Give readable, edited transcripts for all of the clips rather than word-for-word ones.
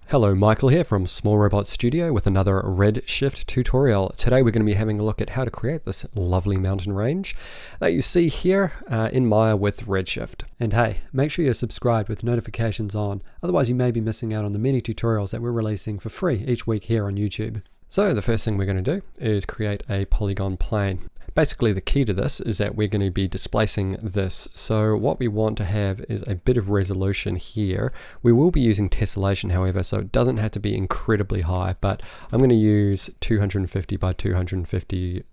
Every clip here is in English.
Hello, Michael here from Small Robot Studio with another Redshift tutorial. Today we're going to be having a look at how to create this lovely mountain range that you see here in Maya with Redshift. And hey, make sure you're subscribed with notifications on, otherwise you may be missing out on the many tutorials that we're releasing for free each week here on YouTube. So the first thing we're going to do is create a polygon plane. Basically the key to this is that we're going to be displacing this. So what we want to have is a bit of resolution here. We will be using tessellation however, so it doesn't have to be incredibly high, but I'm going to use 250 by 250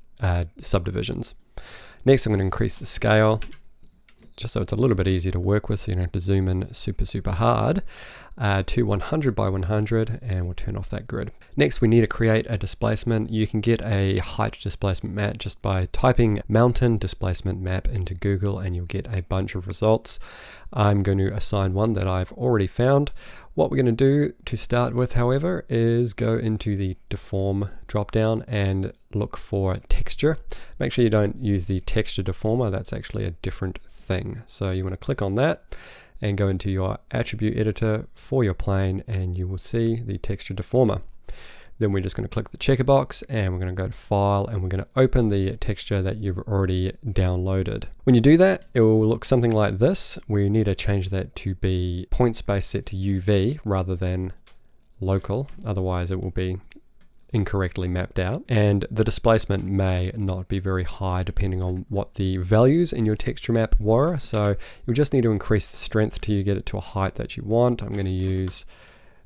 subdivisions. Next I'm going to increase the scale just so it's a little bit easier to work with, so you don't have to zoom in super hard, to 100 by 100, and we'll turn off that grid. Next we need to create a displacement. You can get a height displacement map just by typing mountain displacement map into Google and you'll get a bunch of results. I'm going to assign one that I've already found. What we're going to do to start with, however, is go into the deform drop down and look for texture. Make sure you don't use the texture deformer, that's actually a different thing. So you want to click on that and go into your attribute editor for your plane and you will see the texture deformer. Then we're just going to click the checker box and we're going to go to file and we're going to open the texture that you've already downloaded. When you do that, it will look something like this. We need to change that to be point space set to UV rather than local, otherwise it will be incorrectly mapped out, and the displacement may not be very high depending on what the values in your texture map were, so you'll just need to increase the strength till you get it to a height that you want. I'm going to use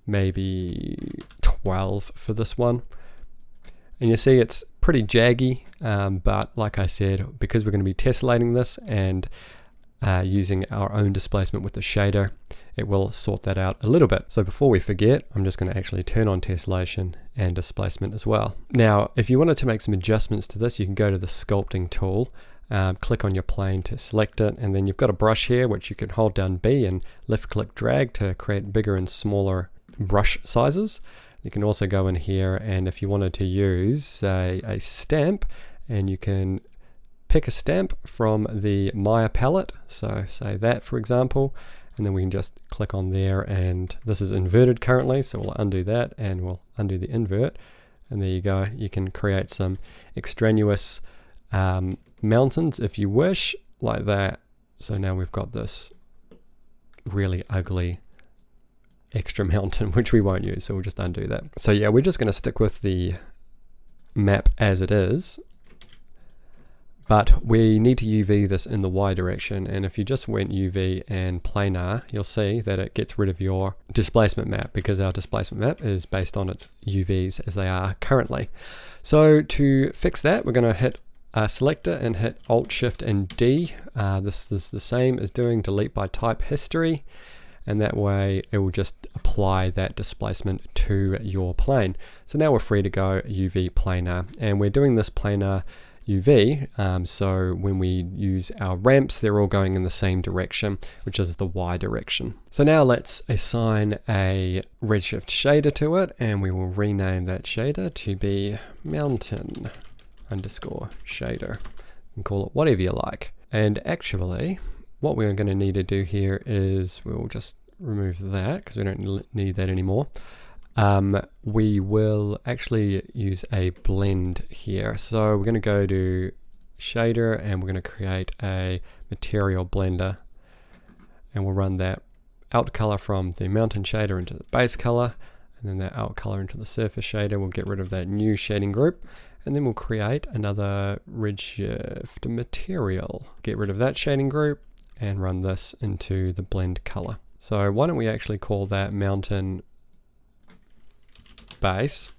maybe 12 for this one, and you see it's pretty jaggy, but like I said, because we're going to be tessellating this and using our own displacement with the shader, it will sort that out a little bit. So before we forget, I'm just going to actually turn on tessellation and displacement as well. Now if you wanted to make some adjustments to this, you can go to the sculpting tool, click on your plane to select it, and then you've got a brush here which you can hold down B and left click drag to create bigger and smaller brush sizes. You can also go in here and if you wanted to use a stamp, and you can pick a stamp from the Maya palette, so say that for example, and then we can just click on there, and this is inverted currently, so we'll undo that and we'll undo the invert, and there you go. You can create some extraneous mountains if you wish, like that. So now we've got this really ugly extra mountain which we won't use, so we'll just undo that. So yeah, we're just going to stick with the map as it is, but we need to UV this in the Y direction, and if you just went UV and planar, you'll see that it gets rid of your displacement map because our displacement map is based on its UVs as they are currently. So to fix that, we're going to hit selector and hit Alt Shift and D. This is the same as doing delete by type history, and that way it will just apply that displacement to your plane. So now we're free to go UV planar, and we're doing this planar UV, so when we use our ramps, they're all going in the same direction, which is the Y direction. So now let's assign a Redshift shader to it, and we will rename that shader to be mountain underscore shader. You can call it whatever you like. And actually, what we're going to need to do here is we'll just remove that because we don't need that anymore. We will actually use a blend here. So we're going to go to shader and we're going to create a material blender, and we'll run that out color from the mountain shader into the base color, and then that out color into the surface shader. We'll get rid of that new shading group, and then we'll create another Redshift material, get rid of that shading group, and run this into the blend color. So why don't we actually call that mountain base,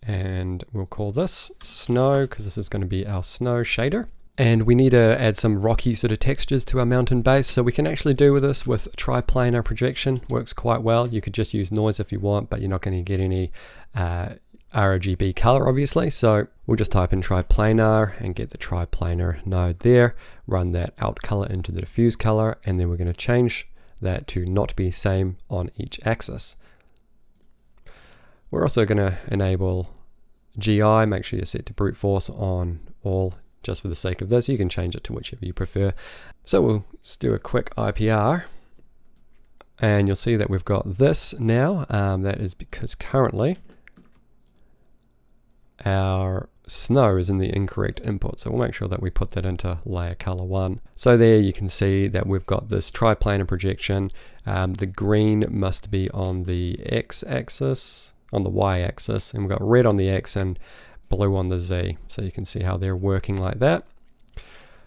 and we'll call this snow because this is going to be our snow shader. And we need to add some rocky sort of textures to our mountain base, so we can actually do with this with triplanar projection. Works quite well. You could just use noise if you want, but you're not going to get any RGB color obviously, so we'll just type in triplanar and get the triplanar node there, run that out color into the diffuse color, and then we're going to change that to not be same on each axis. We're also going to enable GI, make sure you're set to brute force on all just for the sake of this. You can change it to whichever you prefer. So we'll just do a quick IPR And you'll see that we've got this now. That is because currently our snow is in the incorrect input. So we'll make sure that we put that into layer color 1. So there you can see that we've got this triplanar projection. The green must be on the x-axis, on the y-axis, and we've got red on the x and blue on the z. So you can see how they're working like that.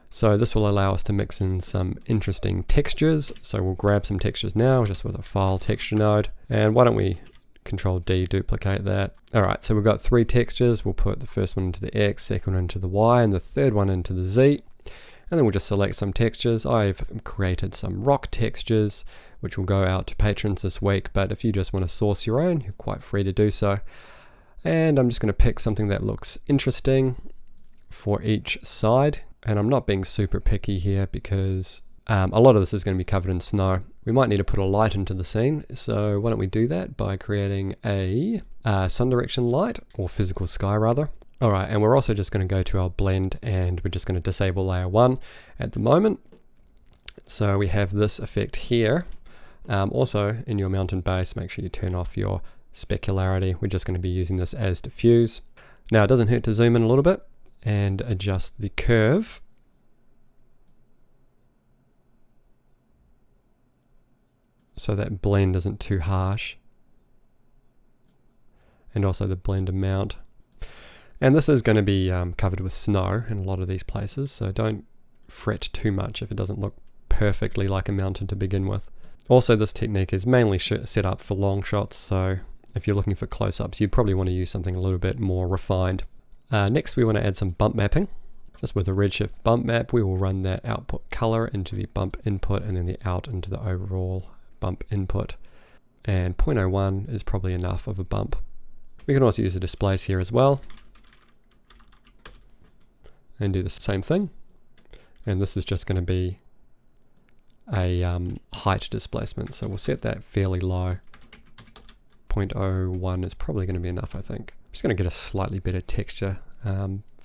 So this will allow us to mix in some interesting textures. So we'll grab some textures now just with a file texture node. And why don't we Control D, duplicate that. Alright, so we've got 3 textures. We'll put the first one into the X, second one into the Y, and the third one into the Z. And then we'll just select some textures. I've created some rock textures, which will go out to patrons this week. But if you just want to source your own, you're quite free to do so. And I'm just going to pick something that looks interesting for each side. And I'm not being super picky here because a lot of this is going to be covered in snow. We might need to put a light into the scene, so why don't we do that by creating a sun direction light, or physical sky rather. Alright, and we're also just going to go to our blend and we're just going to disable layer 1 at the moment. So we have this effect here. Also in your mountain base, make sure you turn off your specularity. We're just going to be using this as diffuse. Now it doesn't hurt to zoom in a little bit and adjust the curve. So that blend isn't too harsh. And also the blend amount. And this is going to be covered with snow in a lot of these places, so don't fret too much if it doesn't look perfectly like a mountain to begin with. Also, this technique is mainly set up for long shots, so if you're looking for close-ups, you'd probably want to use something a little bit more refined. Next, we want to add some bump mapping. Just with the Redshift bump map, we will run that output color into the bump input and then the out into the overall bump input. And 0.01 is probably enough of a bump. We can also use a displace here as well. And do the same thing. And this is just going to be a height displacement. So we'll set that fairly low. 0.01 is probably going to be enough, I think. I'm just going to get a slightly better texture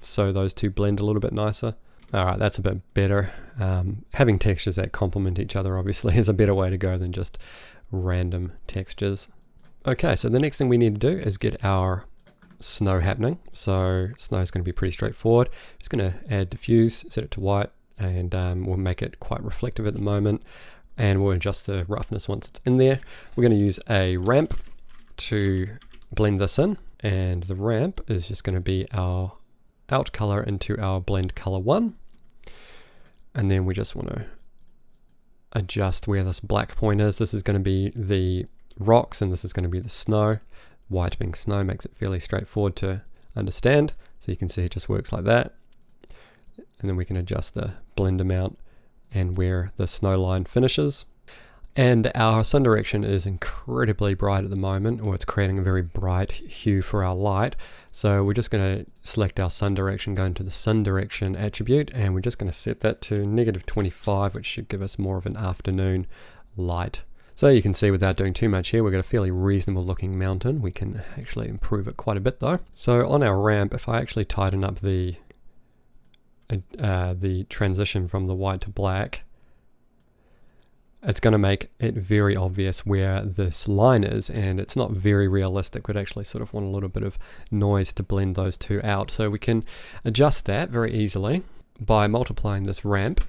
so those two blend a little bit nicer. Alright, that's a bit better. Having textures that complement each other obviously is a better way to go than just random textures. Okay, so the next thing we need to do is get our snow happening. So snow is going to be pretty straightforward. Just going to add diffuse, set it to white, and we'll make it quite reflective at the moment. And we'll adjust the roughness once it's in there. We're going to use a ramp to blend this in. And the ramp is just going to be our out color into our blend color 1. And then we just want to adjust where this black point is. This is going to be the rocks and this is going to be the snow. White being snow makes it fairly straightforward to understand. So you can see it just works like that. And then we can adjust the blend amount and where the snow line finishes. And our sun direction is incredibly bright at the moment, or it's creating a very bright hue for our light. So we're just going to select our sun direction, go into the sun direction attribute, and we're just going to set that to -25, which should give us more of an afternoon light. So you can see without doing too much here, we've got a fairly reasonable looking mountain. We can actually improve it quite a bit though. So on our ramp, if I actually tighten up the transition from the white to black, it's going to make it very obvious where this line is, and it's not very realistic. We'd actually sort of want a little bit of noise to blend those two out. So we can adjust that very easily by multiplying this ramp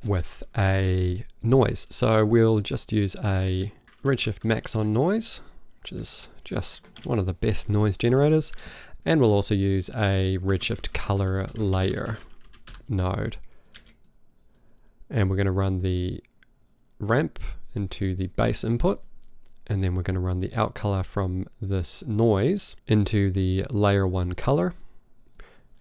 with a noise. So we'll just use a Redshift max on noise, which is just one of the best noise generators. And we'll also use a Redshift color layer node. And we're going to run the ramp into the base input, and then we're going to run the out color from this noise into the layer 1 color,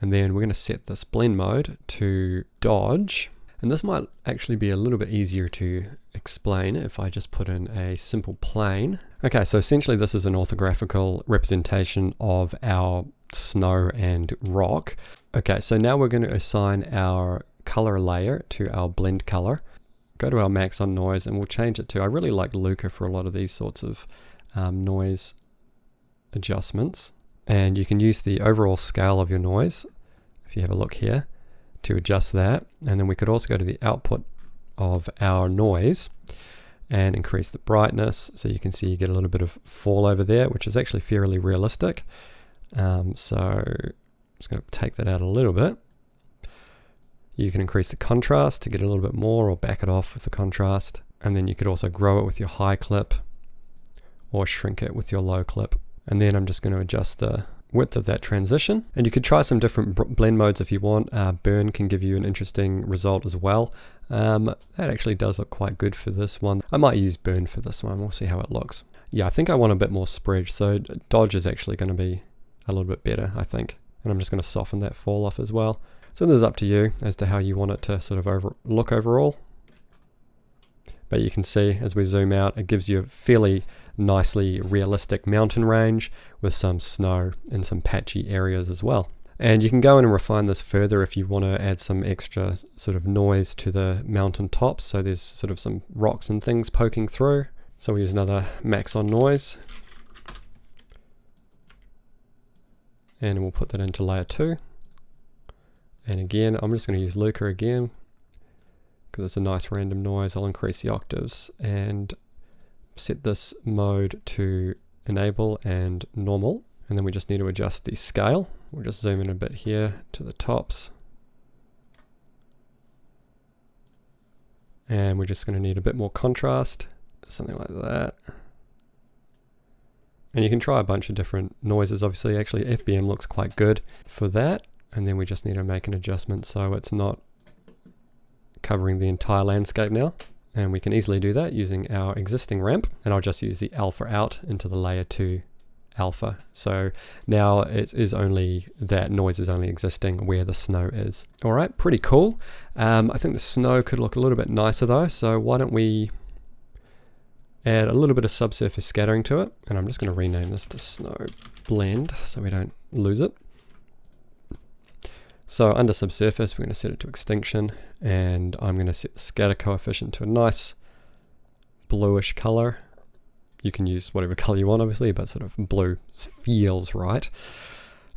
and then we're going to set this blend mode to dodge. And this might actually be a little bit easier to explain if I just put in a simple plane. Okay, so essentially this is an orthographical representation of our snow and rock. Okay, so now we're going to assign our color layer to our blend color. Go to our max on noise and we'll change it to, I really like Luca for a lot of these sorts of noise adjustments. And you can use the overall scale of your noise, if you have a look here, to adjust that. And then we could also go to the output of our noise and increase the brightness. So you can see you get a little bit of fall over there, which is actually fairly realistic. So I'm just going to take that out a little bit. You can increase the contrast to get a little bit more, or back it off with the contrast. And then you could also grow it with your high clip or shrink it with your low clip. And then I'm just going to adjust the width of that transition. And you could try some different blend modes if you want. Burn can give you an interesting result as well. That actually does look quite good for this one. I might use burn for this one. We'll see how it looks. Yeah, I think I want a bit more spread. So dodge is actually going to be a little bit better, I think. And I'm just going to soften that fall off as well. So this is up to you as to how you want it to sort of look overall. But you can see as we zoom out, it gives you a fairly nicely realistic mountain range with some snow in some patchy areas as well. And you can go in and refine this further if you want to add some extra sort of noise to the mountain tops. So there's sort of some rocks and things poking through. So we'll use another max on noise. And we'll put that into layer 2. And again, I'm just going to use Luca again because it's a nice random noise. I'll increase the octaves and set this mode to enable and normal. And then we just need to adjust the scale. We'll just zoom in a bit here to the tops. And we're just going to need a bit more contrast, something like that. And you can try a bunch of different noises. Obviously, actually FBM looks quite good for that. And then we just need to make an adjustment so it's not covering the entire landscape now. And we can easily do that using our existing ramp. And I'll just use the alpha out into the layer 2 alpha. So now it is only that noise is only existing where the snow is. All right, pretty cool. I think the snow could look a little bit nicer though. So why don't we add a little bit of subsurface scattering to it. And I'm just going to rename this to snow blend so we don't lose it. So under subsurface, we're going to set it to extinction, and I'm going to set the scatter coefficient to a nice bluish color. You can use whatever color you want, obviously, but sort of blue feels right,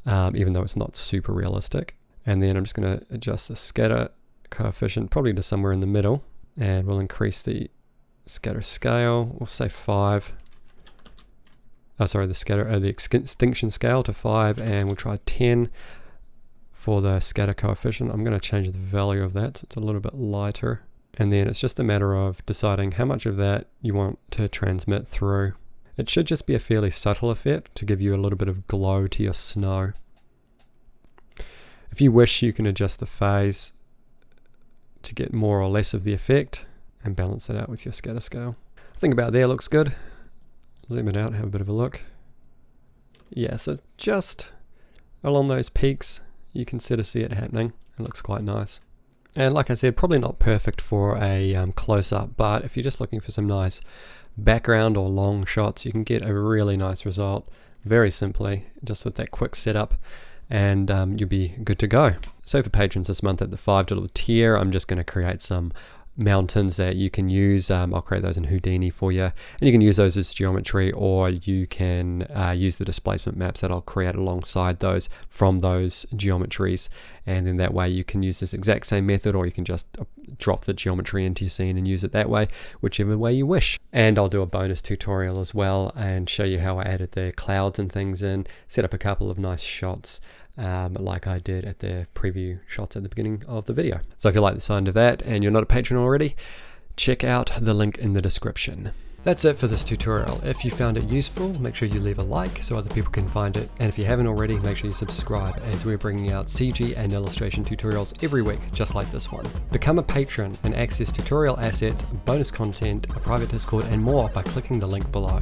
even though it's not super realistic. And then I'm just going to adjust the scatter coefficient probably to somewhere in the middle, and we'll increase the scatter scale. We'll say 5. Oh, sorry, the extinction scale to 5, and we'll try 10. For the scatter coefficient, I'm going to change the value of that so it's a little bit lighter. And then it's just a matter of deciding how much of that you want to transmit through. It should just be a fairly subtle effect to give you a little bit of glow to your snow. If you wish, you can adjust the phase to get more or less of the effect and balance it out with your scatter scale. I think about there looks good. Zoom it out, have a bit of a look. Yeah, so just along those peaks, you can sort of see it happening. It looks quite nice. And like I said, probably not perfect for a close-up, but if you're just looking for some nice background or long shots, you can get a really nice result very simply, just with that quick setup, and you'll be good to go. So for patrons this month at the $5 tier, I'm just going to create some mountains that you can use. I'll create those in Houdini for you, and you can use those as geometry, or you can use the displacement maps that I'll create alongside those from those geometries, and then that way you can use this exact same method, or you can just drop the geometry into your scene and use it that way, whichever way you wish. And I'll do a bonus tutorial as well and show you how I added the clouds and things in, set up a couple of nice shots like I did at the preview shots at the beginning of the video. So if you like the sound of that and you're not a patron already, check out the link in the description. That's it for this tutorial. If you found it useful, make sure you leave a like so other people can find it. And if you haven't already, make sure you subscribe, as we're bringing out CG and illustration tutorials every week, just like this one. Become a patron and access tutorial assets, bonus content, a private Discord, and more by clicking the link below.